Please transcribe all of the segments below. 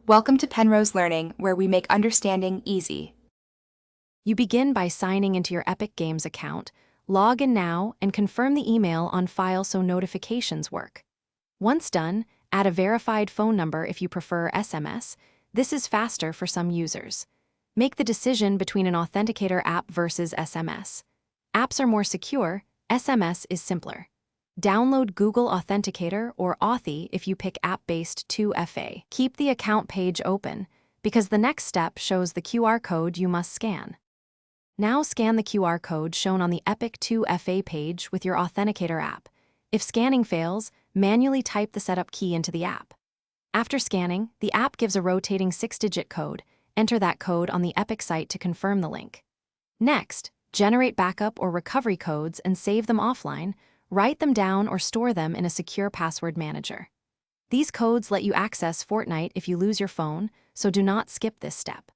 Welcome to Penrose Learning, where we make understanding easy. You begin by signing into your Epic Games account, log in now, and confirm the email on file so notifications work. Once done, add a verified phone number if you prefer SMS. This is faster for some users. Make the decision between an authenticator app versus SMS. Apps are more secure, SMS is simpler. Download Google Authenticator or Authy if you pick app-based 2FA. Keep the account page open, because the next step shows the QR code you must scan. Now scan the QR code shown on the Epic 2FA page with your Authenticator app. If scanning fails, manually type the setup key into the app. After scanning, the app gives a rotating 6-digit code. Enter that code on the Epic site to confirm the link. Next, generate backup or recovery codes and save them offline. Write them down or store them in a secure password manager. These codes let you access Fortnite if you lose your phone, so do not skip this step.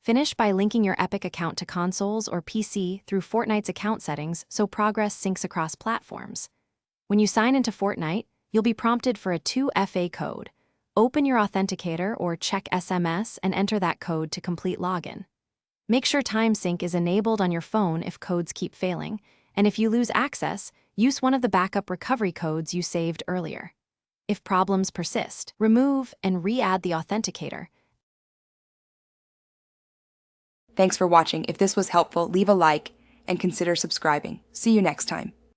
Finish by linking your Epic account to consoles or PC through Fortnite's account settings so progress syncs across platforms. When you sign into Fortnite, you'll be prompted for a 2FA code. Open your authenticator or check SMS and enter that code to complete login. Make sure time sync is enabled on your phone if codes keep failing, and if you lose access, use one of the backup recovery codes you saved earlier. If problems persist, remove and re-add the authenticator. Thanks for watching. If this was helpful, leave a like and consider subscribing. See you next time.